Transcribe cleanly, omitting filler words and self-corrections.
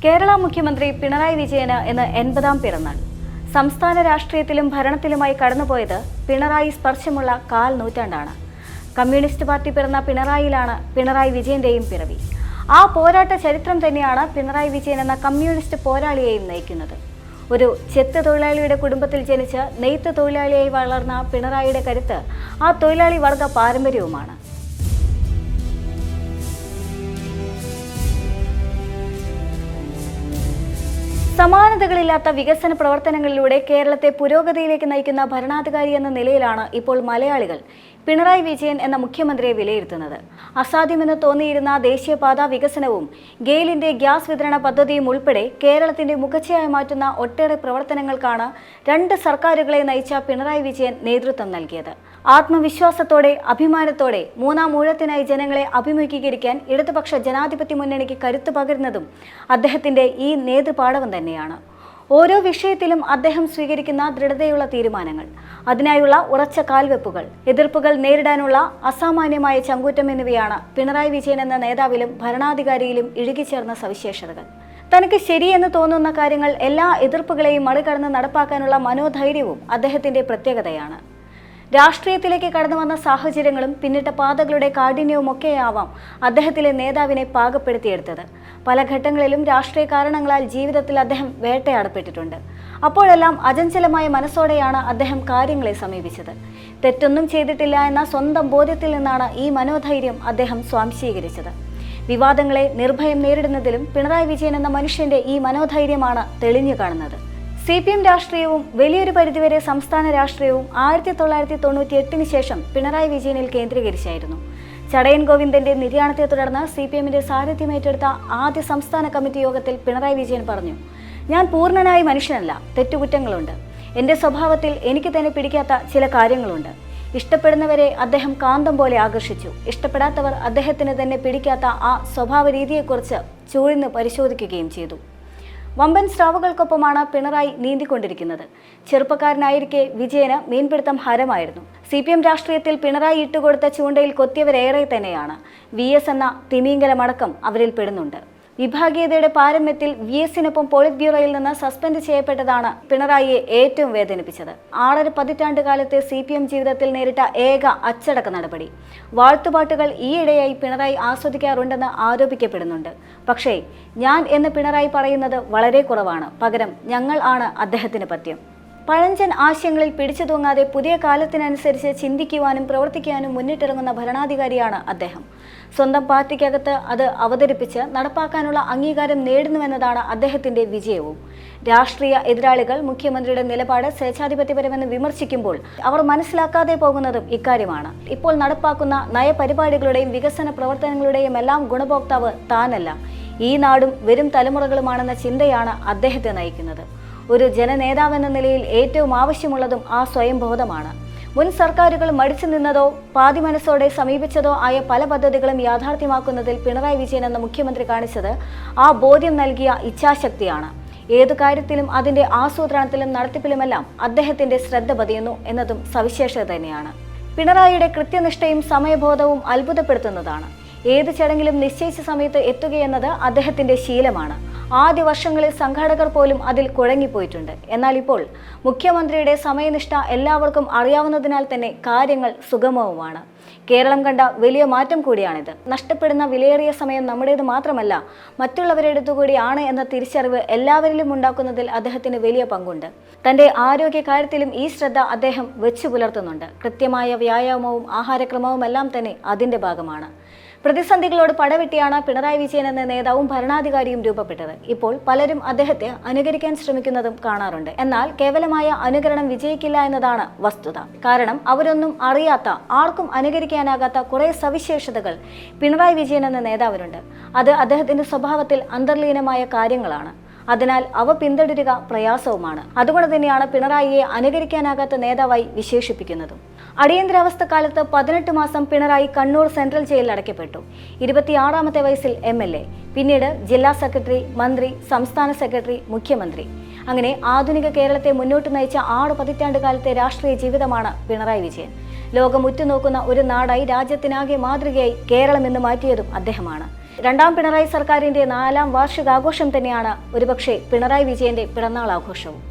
കേരള മുഖ്യമന്ത്രി പിണറായി വിജയന് ഇന്ന് 80ാം പിറന്നാൾ. സംസ്ഥാന രാഷ്ട്രീയത്തിലും ഭരണത്തിലുമായി കടന്നുപോയത് പിണറായി സ്പർശമുള്ള 1/4 നൂറ്റാണ്ടാണ്. കമ്മ്യൂണിസ്റ്റ് പാർട്ടി പിറന്ന പിണറായിയിലാണ് പിണറായി വിജയന്റെയും പിറവി. ആ പോരാട്ട ചരിത്രം തന്നെയാണ് പിണറായി വിജയൻ എന്ന കമ്മ്യൂണിസ്റ്റ് പോരാളിയെയും നയിക്കുന്നത്. ഒരു ചെത്ത് തൊഴിലാളിയുടെ കുടുംബത്തിൽ ജനിച്ച് നെയ്ത്ത് തൊഴിലാളിയായി വളർന്ന പിണറായിയുടെ കരുത്ത് ആ തൊഴിലാളി വർഗ പാരമ്പര്യവുമാണ്. സമാനതകളില്ലാത്ത വികസന പ്രവർത്തനങ്ങളിലൂടെ കേരളത്തെ പുരോഗതിയിലേക്ക് നയിക്കുന്ന ഭരണാധികാരി എന്ന നിലയിലാണ് ഇപ്പോൾ മലയാളികൾ പിണറായി വിജയൻ എന്ന മുഖ്യമന്ത്രിയെ വിലയിരുത്തുന്നത്. അസാധ്യമെന്ന് തോന്നിയിരുന്ന ദേശീയപാത വികസനവും ഗെയിലിന്റെ ഗ്യാസ് വിതരണ പദ്ധതിയും ഉൾപ്പെടെ കേരളത്തിന്റെ മുഖച്ഛയായി മാറ്റുന്ന ഒട്ടേറെ പ്രവർത്തനങ്ങൾക്കാണ് 2 സർക്കാരുകളെ നയിച്ച പിണറായി വിജയൻ നേതൃത്വം നൽകിയത്. ആത്മവിശ്വാസത്തോടെ അഭിമാനത്തോടെ 3ാം ഊഴത്തിനായി ജനങ്ങളെ അഭിമുഖീകരിക്കാൻ ഇടതുപക്ഷ ജനാധിപത്യ മുന്നണിക്ക് കരുത്തു പകരുന്നതും അദ്ദേഹത്തിന്റെ ഈ നേതൃപാടവം തന്നെയാണ്. ഓരോ വിഷയത്തിലും അദ്ദേഹം സ്വീകരിക്കുന്ന ദൃഢതയുള്ള തീരുമാനങ്ങൾ, അതിനായുള്ള ഉറച്ച കാൽവെപ്പുകൾ, എതിർപ്പുകൾ നേരിടാനുള്ള അസാമാന്യമായ ചങ്കൂറ്റം എന്നിവയാണ് പിണറായി വിജയൻ എന്ന നേതാവിലും ഭരണാധികാരിയിലും ഇഴുകിച്ചേർന്ന സവിശേഷതകൾ. തനിക്ക് ശരിയെന്ന് തോന്നുന്ന കാര്യങ്ങൾ എല്ലാ എതിർപ്പുകളെയും മറികടന്ന് നടപ്പാക്കാനുള്ള മനോധൈര്യവും അദ്ദേഹത്തിന്റെ പ്രത്യേകതയാണ്. രാഷ്ട്രീയത്തിലേക്ക് കടന്നു വന്ന സാഹചര്യങ്ങളും പിന്നിട്ട പാതകളുടെ കാഠിന്യവുമൊക്കെയാവാം അദ്ദേഹത്തിലെ നേതാവിനെ പാകപ്പെടുത്തിയെടുത്തത്. പല ഘട്ടങ്ങളിലും രാഷ്ട്രീയ കാരണങ്ങളാൽ ജീവിതത്തിൽ അദ്ദേഹം വേട്ടയാടപ്പെട്ടിട്ടുണ്ട്. അപ്പോഴെല്ലാം അചഞ്ചലമായ മനസ്സോടെയാണ് അദ്ദേഹം കാര്യങ്ങളെ സമീപിച്ചത്. തെറ്റൊന്നും ചെയ്തിട്ടില്ല എന്ന സ്വന്തം ബോധ്യത്തിൽ നിന്നാണ് ഈ മനോധൈര്യം അദ്ദേഹം സ്വാംശീകരിച്ചത്. വിവാദങ്ങളെ നിർഭയം നേരിടുന്നതിലും പിണറായി വിജയൻ എന്ന മനുഷ്യന്റെ ഈ മനോധൈര്യമാണ് തെളിഞ്ഞു കാണുന്നത്. CPM രാഷ്ട്രീയവും വലിയൊരു പരിധിവരെ സംസ്ഥാന രാഷ്ട്രീയവും 1998 ശേഷം പിണറായി വിജയനിൽ കേന്ദ്രീകരിച്ചായിരുന്നു. ചടയൻ ഗോവിന്ദന്റെ നിര്യാണത്തെ തുടർന്ന് CPMന്റെ സാരഥ്യം ഏറ്റെടുത്ത ആദ്യ സംസ്ഥാന കമ്മിറ്റി യോഗത്തിൽ പിണറായി വിജയൻ പറഞ്ഞു, ഞാൻ പൂർണ്ണനായ മനുഷ്യനല്ല, തെറ്റുകുറ്റങ്ങളുണ്ട്. എൻ്റെ സ്വഭാവത്തിൽ എനിക്ക് തന്നെ പിടിക്കാത്ത ചില കാര്യങ്ങളുണ്ട്. ഇഷ്ടപ്പെടുന്നവരെ അദ്ദേഹം കാന്തം പോലെ ആകർഷിച്ചു. ഇഷ്ടപ്പെടാത്തവർ അദ്ദേഹത്തിന് തന്നെ പിടിക്കാത്ത ആ സ്വഭാവ രീതിയെക്കുറിച്ച് ചൂഴ്ന്ന് പരിശോധിക്കുകയും ചെയ്തു. വമ്പൻ സ്രാവുകൾക്കൊപ്പമാണ് പിണറായി നീന്തിക്കൊണ്ടിരിക്കുന്നത്. ചെറുപ്പക്കാരനായിരിക്കെ വിജയന് മീൻപിടുത്തം ഹരമായിരുന്നു. CPM രാഷ്ട്രീയത്തിൽ പിണറായി ഇട്ടുകൊടുത്ത ചൂണ്ടയിൽ കൊത്തിയവരേറെ തന്നെയാണ്. VS എന്ന തിമിംഗലമടക്കം അവരിൽ പെടുന്നുണ്ട്. വിഭാഗീയതയുടെ പാരമ്യത്തിൽ VSനൊപ്പം പോളിറ്റ് ബ്യൂറോയിൽ നിന്ന് സസ്പെൻഡ് ചെയ്യപ്പെട്ടതാണ് പിണറായിയെ ഏറ്റവും വേദനിപ്പിച്ചത്. 6.5 പതിറ്റാണ്ട് കാലത്തെ CPM ജീവിതത്തിൽ നേരിട്ട ഏക അച്ചടക്ക നടപടി. വാഴ്ത്തുപാട്ടുകൾ ഈയിടെയായി പിണറായി ആസ്വദിക്കാറുണ്ടെന്ന് ആരോപിക്കപ്പെടുന്നുണ്ട്. പക്ഷേ ഞാൻ എന്ന് പിണറായി പറയുന്നത് വളരെ കുറവാണ്. പകരം ഞങ്ങൾ ആണ് അദ്ദേഹത്തിന് പഥ്യം. പഴഞ്ചൻ ആശയങ്ങളിൽ പിടിച്ചു തൂങ്ങാതെ പുതിയ കാലത്തിനനുസരിച്ച് ചിന്തിക്കുവാനും പ്രവർത്തിക്കാനും മുന്നിട്ടിറങ്ങുന്ന ഭരണാധികാരിയാണ് അദ്ദേഹം. സ്വന്തം പാർട്ടിക്കകത്ത് അത് അവതരിപ്പിച്ച് നടപ്പാക്കാനുള്ള അംഗീകാരം നേടുന്നുവെന്നതാണ് അദ്ദേഹത്തിന്റെ വിജയവും. രാഷ്ട്രീയ എതിരാളികൾ മുഖ്യമന്ത്രിയുടെ നിലപാട് സ്വേച്ഛാധിപത്യപരമെന്ന് വിമർശിക്കുമ്പോൾ അവർ മനസ്സിലാക്കാതെ പോകുന്നതും ഇക്കാര്യമാണ്. ഇപ്പോൾ നടപ്പാക്കുന്ന നയപരിപാടികളുടെയും വികസന പ്രവർത്തനങ്ങളുടെയും എല്ലാം ഗുണഭോക്താവ് താനല്ല, ഈ നാടും വരും തലമുറകളുമാണെന്ന ചിന്തയാണ് അദ്ദേഹത്തെ നയിക്കുന്നത്. ഒരു ജനനേതാവെന്ന നിലയിൽ ഏറ്റവും ആവശ്യമുള്ളതും ആ സ്വയംബോധമാണ്. മുൻ സർക്കാരുകൾ മടിച്ചു നിന്നതോ പാതി മനസ്സോടെ സമീപിച്ചതോ ആയ പല പദ്ധതികളും യാഥാർത്ഥ്യമാക്കുന്നതിൽ പിണറായി വിജയൻ എന്ന മുഖ്യമന്ത്രി കാണിച്ചത് ആ ബോധ്യം നൽകിയ ഇച്ഛാശക്തിയാണ്. ഏതു കാര്യത്തിലും അതിന്റെ ആസൂത്രണത്തിലും നടത്തിപ്പിലുമെല്ലാം അദ്ദേഹത്തിന്റെ ശ്രദ്ധ പതിയുന്നു എന്നതും സവിശേഷത തന്നെയാണ്. പിണറായിയുടെ കൃത്യനിഷ്ഠയും സമയബോധവും അത്ഭുതപ്പെടുത്തുന്നതാണ്. ഏത് ചടങ്ങിലും നിശ്ചയിച്ച സമയത്ത് എത്തുകയെന്നത് അദ്ദേഹത്തിന്റെ ശീലമാണ്. ആദ്യ വർഷങ്ങളിൽ സംഘാടകർ പോലും അതിൽ കുഴങ്ങിപ്പോയിട്ടുണ്ട്. എന്നാൽ ഇപ്പോൾ മുഖ്യമന്ത്രിയുടെ സമയനിഷ്ഠ എല്ലാവർക്കും അറിയാവുന്നതിനാൽ തന്നെ കാര്യങ്ങൾ സുഗമവുമാണ്. കേരളം കണ്ട വലിയ മാറ്റം കൂടിയാണിത്. നഷ്ടപ്പെടുന്ന വിലയേറിയ സമയം നമ്മുടേത് മാത്രമല്ല, മറ്റുള്ളവരുടേതുകൂടിയാണ് എന്ന തിരിച്ചറിവ് എല്ലാവരിലും ഉണ്ടാക്കുന്നതിൽ അദ്ദേഹത്തിന് വലിയ പങ്കുണ്ട്. തന്റെ ആരോഗ്യ കാര്യത്തിലും ഈ ശ്രദ്ധ അദ്ദേഹം വെച്ചു പുലർത്തുന്നുണ്ട്. കൃത്യമായ വ്യായാമവും ആഹാരക്രമവും എല്ലാം തന്നെ അതിന്റെ ഭാഗമാണ്. പ്രതിസന്ധികളോട് പടവെട്ടിയാണ് പിണറായി വിജയൻ എന്ന നേതാവും ഭരണാധികാരിയും രൂപപ്പെട്ടത്. ഇപ്പോൾ പലരും അദ്ദേഹത്തെ അനുകരിക്കാൻ ശ്രമിക്കുന്നതും കാണാറുണ്ട്. എന്നാൽ കേവലമായ അനുകരണം വിജയിക്കില്ല എന്നതാണ് വസ്തുത. കാരണം അവരൊന്നും അറിയാത്ത, ആർക്കും അനുകരിക്കാനാകാത്ത കുറെ സവിശേഷതകൾ പിണറായി വിജയൻ എന്ന നേതാവിനുണ്ട്. അത് അദ്ദേഹത്തിന്റെ സ്വഭാവത്തിൽ അന്തർലീനമായ കാര്യങ്ങളാണ്. അതിനാൽ അവ പിന്തുടരുക പ്രയാസവുമാണ്. അതുകൊണ്ട് തന്നെയാണ് പിണറായിയെ അനുകരിക്കാനാകാത്ത നേതാവായി വിശേഷിപ്പിക്കുന്നതും. അടിയന്തരാവസ്ഥക്കാലത്ത് 18 മാസം പിണറായി കണ്ണൂർ സെൻട്രൽ ജയിലിൽ അടയ്ക്കപ്പെട്ടു. 26ാമത്തെ വയസ്സിൽ MLA, പിന്നീട് ജില്ലാ സെക്രട്ടറി, മന്ത്രി, സംസ്ഥാന സെക്രട്ടറി, മുഖ്യമന്ത്രി. അങ്ങനെ ആധുനിക കേരളത്തെ മുന്നോട്ട് നയിച്ച 6 പതിറ്റാണ്ട് കാലത്തെ രാഷ്ട്രീയ ജീവിതമാണ് പിണറായി വിജയൻ. ലോകം ഉറ്റുനോക്കുന്ന ഒരു നാടായി രാജ്യത്തിനാകെ മാതൃകയായി കേരളം എന്ന് മാറ്റിയതും അദ്ദേഹമാണ്. രണ്ടാം പിണറായി സർക്കാരിന്റെ 4ാം വാർഷികാഘോഷം തന്നെയാണ് ഒരുപക്ഷെ പിണറായി വിജയന്റെ പിറന്നാൾ ആഘോഷവും.